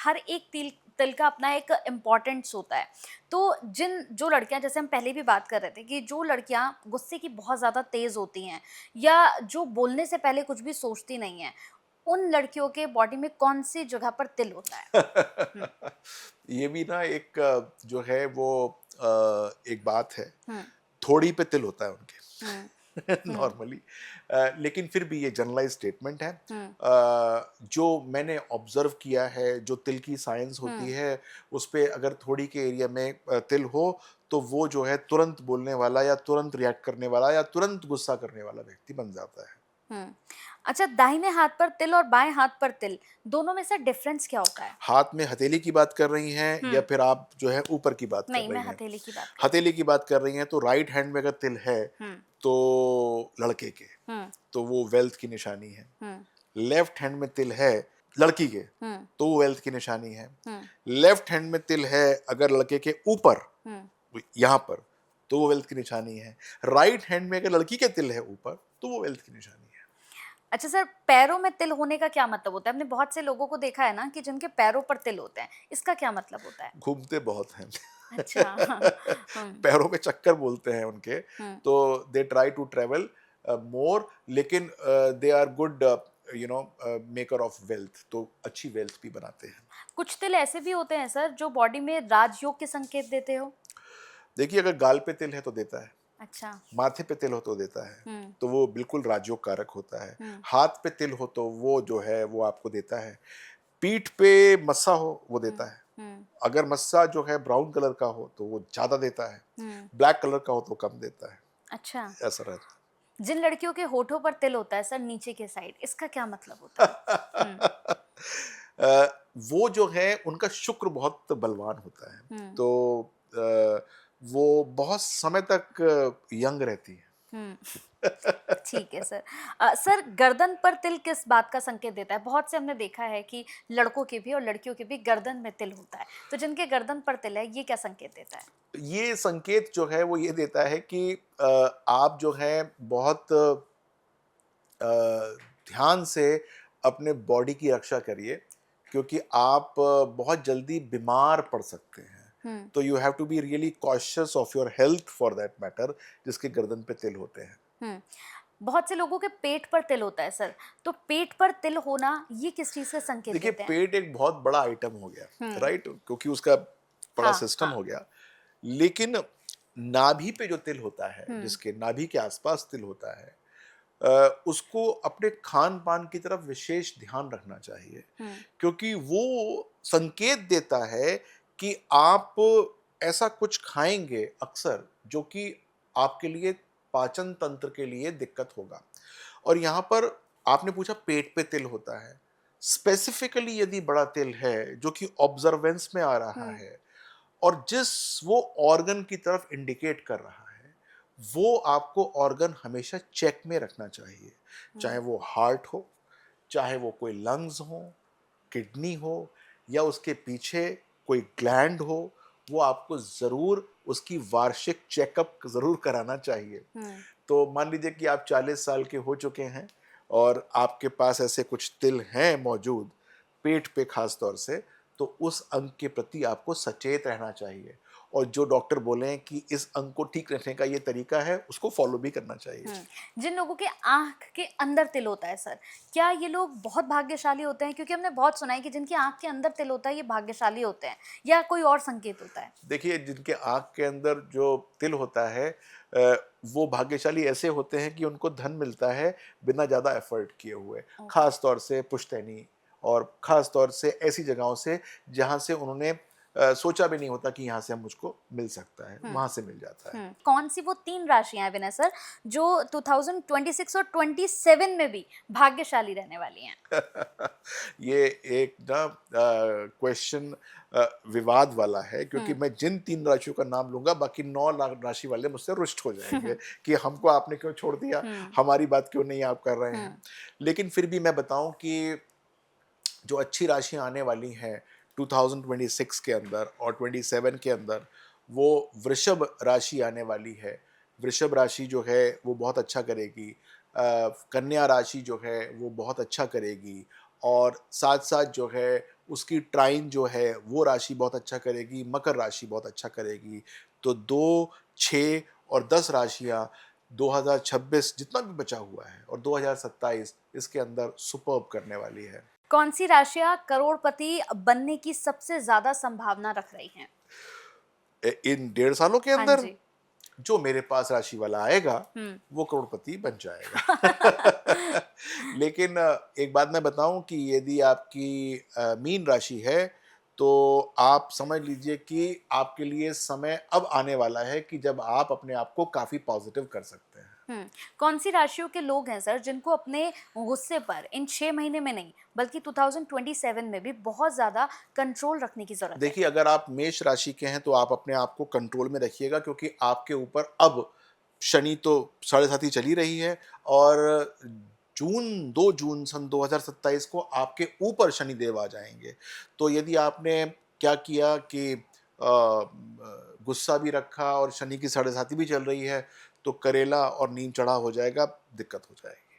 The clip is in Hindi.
हर एक तिल तिल का अपना एक इम्पोर्टेंस होता है। तो जो लड़कियां, जैसे हम पहले भी बात कर रहे थे कि जो लड़कियां गुस्से की बहुत ज़्यादा तेज़ होती हैं या जो बोलने से पहले कुछ भी सोचती नहीं हैं, उन लड़कियों के बॉडी में कौन-सी जगह पर तिल होता है? हुँ, ये भी ना एक जो है वो एक बात है। हुँ, थोड़ी पे तिल होता है उनके हुँ, हुँ, नॉर्मली। लेकिन फिर भी ये जनरलाइज स्टेटमेंट है। हुँ, जो मैंने ऑब्जर्व किया है, जो तिल की साइंस होती हुँ, है, उस पे अगर थोड़ी के एरिया में तिल हो, तो वो जो है तुरंत बोलने वाला या तुरंत रिएक्ट करने वाला या तुरंत गुस्सा करने वाला व्यक्ति बन जाता है। हुँ। अच्छा, दाहिने हाथ पर तिल और बाएँ हाथ पर तिल, दोनों में से डिफरेंस क्या होता है? हाथ में हथेली की बात कर रही हैं हुँ, या फिर आप जो है ऊपर की बात कर नहीं, मैं रही हैं? हथेली की बात कर रही हथेली की बात कर रही हैं तो राइट हैंड में अगर तिल है, हूँ। तो लड़के के, हुँ, तो वो वेल्थ की निशानी है। हुँ, लेफ्ट हैंड में तिल है लड़की के, हुँ, तो वो वेल्थ की निशानी है। हुँ, लेफ्ट हैंड में तिल है अगर लड़के के ऊपर, हुँ। यहाँ पर, तो वो वेल्थ की निशानी है। राइट हैंड में अगर लड़की के तिल है ऊपर, तो वो वेल्थ की निशानी है। अच्छा सर, पैरों में तिल होने का क्या मतलब होता है? हमने बहुत से लोगों को देखा है ना कि जिनके पैरों पर तिल होते हैं, इसका क्या मतलब होता है? घूमते बहुत हैं। अच्छा। हुँ, पैरों में चक्कर बोलते हैं उनके, हुँ। तो they try to travel more, लेकिन they are good maker of wealth, तो अच्छी वेल्थ भी बनाते हैं। कुछ तिल ऐसे भी होते हैं सर जो बॉडी में राजयोग के संकेत देते हो? देखिए, अगर गाल पे तिल है तो देता है, अच्छा। माथे पे तिल हो तो देता है, हुँ, तो वो बिल्कुल राजयोग कारक होता है। हुँ, हाथ पे तिल हो तो वो जो है वो आपको देता है। पीठ पे मस्सा हो वो हुँ, देता है। हुँ, अगर मस्सा जो है ब्राउन कलर का हो तो वो ज़्यादा देता है, हुँ। ब्लैक कलर का हो तो कम देता है, अच्छा। ऐसा रहता जिन लड़कियों के होठों पर तिल होता है सर नीचे के साइड, इसका क्या मतलब होता है? हुँ, है। अ, वो जो है उनका शुक्र बहुत बलवान होता है, हुँ, तो अ, वो बहुत समय तक यंग रहती है। हुँ। ठीक है सर। सर, गर्दन पर तिल किस बात का संकेत देता है? बहुत से हमने देखा है कि लड़कों के भी और लड़कियों के भी गर्दन में तिल होता है। तो जिनके गर्दन पर तिल है, ये क्या संकेत देता है? ये संकेत जो है वो ये देता है कि आप जो है बहुत अ, ध्यान से अपने बॉडी की रक्षा करिए, क्योंकि आप बहुत जल्दी बीमार पड़ सकते हैं। हुँ, तो you have to be really cautious of your health for that matter, जिसके गर्दन पे तिल होते हैं। हुँ। बहुत से लोगों के पेट पर तिल होता है सर। तो पेट पर तिल होना, ये किस चीज़ का संकेत देखिए, देते हैं? पेट एक बहुत बड़ा आइटम हो गया, हुँ। राइट? क्योंकि उसका बड़ा हाँ, सिस्टम हाँ। हो गया। लेकिन नाभि पे जो तिल होता है, हुँ, जिसके नाभि के आसपास तिल होता है, उसको अपने खान-पान की तरफ विशेष ध्यान रखना चाहिए, हुँ, क्योंकि वो संकेत देता है कि आप ऐसा कुछ खाएँगे अक्सर, जो कि आपके लिए पाचन तंत्र के लिए दिक्कत होगा। और यहाँ पर आपने पूछा पेट पे तिल होता है। स्पेसिफिकली यदि बड़ा तिल है, जो कि ऑब्जर्वेंस में आ रहा हुँ, है और जिस वो ऑर्गन की तरफ इंडिकेट कर रहा है, वो आपको ऑर्गन हमेशा चेक में रखना चाहिए। चाहे हुँ, वो हार्ट हो, चाहे वो कोई लंग्स हो, किडनी हो या उसके पीछे कोई ग्लैंड हो, वो आपको ज़रूर उसकी वार्षिक चेकअप ज़रूर कराना चाहिए। हुँ। तो मान लीजिए कि आप 40 साल के हो चुके हैं और आपके पास ऐसे कुछ तिल हैं मौजूद, पेट पे खास तौर से, तो उस अंग के प्रति आपको सचेत रहना चाहिए और जो डॉक्टर बोले हैं कि इस अंग को ठीक रखने का ये तरीका है, उसको फॉलो भी करना चाहिए। हुँ। जिन लोगों के आँख के अंदर तिल होता है सर, क्या ये लोग बहुत भाग्यशाली होते हैं? क्योंकि हमने बहुत सुना है कि जिनकी आँख के अंदर तिल होता है, ये भाग्यशाली होते हैं, या कोई और संकेत होता है? देखिए, जिनके आँख के अंदर जो तिल होता है, वो भाग्यशाली ऐसे होते हैं कि उनको धन मिलता है बिना ज़्यादा एफ़र्ट किए हुए। ओके। ख़ास तौर से पुश्तैनी और ख़ास तौर से ऐसी जगहों से जहाँ से उन्होंने सोचा भी नहीं होता कि यहाँ से हम मुझको मिल सकता है, हुँ, वहाँ से मिल जाता है। हुँ। कौन-सी वो 3 राशियाँ हैं विनय सर, जो 2026 और 27 में भी भाग्यशाली रहने वाली हैं? ये एक ना क्वेश्चन विवाद वाला है, क्योंकि हुँ, मैं जिन 3 राशियों का नाम लूँगा बाकी 9 ला राशि वाले मुझसे रुष्ट हो जाएँगे कि हमको आपने क्यों छोड़ दिया? हुँ, हमारी बात क्यों नहीं आप कर रहे हुँ, हैं? लेकिन फिर भी मैं बताऊँ कि जो अच्छी राशियाँ आने वाली हैं 2026 के अंदर और 27 के अंदर, वो वृषभ राशि आने वाली है। वृषभ राशि जो है वो बहुत अच्छा करेगी। कन्या राशि जो है वो बहुत अच्छा करेगी और साथ-साथ जो है उसकी ट्राइन जो है वो राशि बहुत अच्छा करेगी, मकर राशि बहुत अच्छा करेगी। तो 2, 6 और 10 राशियाँ 2026 जितना भी बचा हुआ है और 2027 इसके अंदर सुपर्ब करने वाली है। कौन सी राशियां करोड़पति बनने की सबसे ज्यादा संभावना रख रही हैं? इन 1.5 सालों के हाँ अंदर जी। जो मेरे पास राशि वाला आएगा हम्म। वो करोड़पति बन जाएगा। लेकिन एक बात मैं बताऊं कि यदि आपकी मीन राशि है तो आप समझ लीजिए कि आपके लिए समय अब आने वाला है कि जब आप अपने आप को काफी पॉजिटिव कर सकते हैं। कौन सी राशियों के लोग हैं सर जिनको अपने गुस्से पर इन 6 महीने में नहीं बल्कि 2027 में भी बहुत ज्यादा कंट्रोल रखने की जरूरत है? देखिए, अगर आप मेष राशि के हैं तो आप अपने आप को कंट्रोल में रखिएगा, क्योंकि आपके ऊपर अब शनि तो 7.5 ही चल ही रही है और 2 जून सन 2027 को आपके ऊपर शनिदेव आ जाएंगे। तो यदि आपने क्या किया कि गुस्सा भी रखा और शनि की 7.5 भी चल रही है तो करेला और नीम चढ़ा हो जाएगा, दिक्कत हो जाएगी।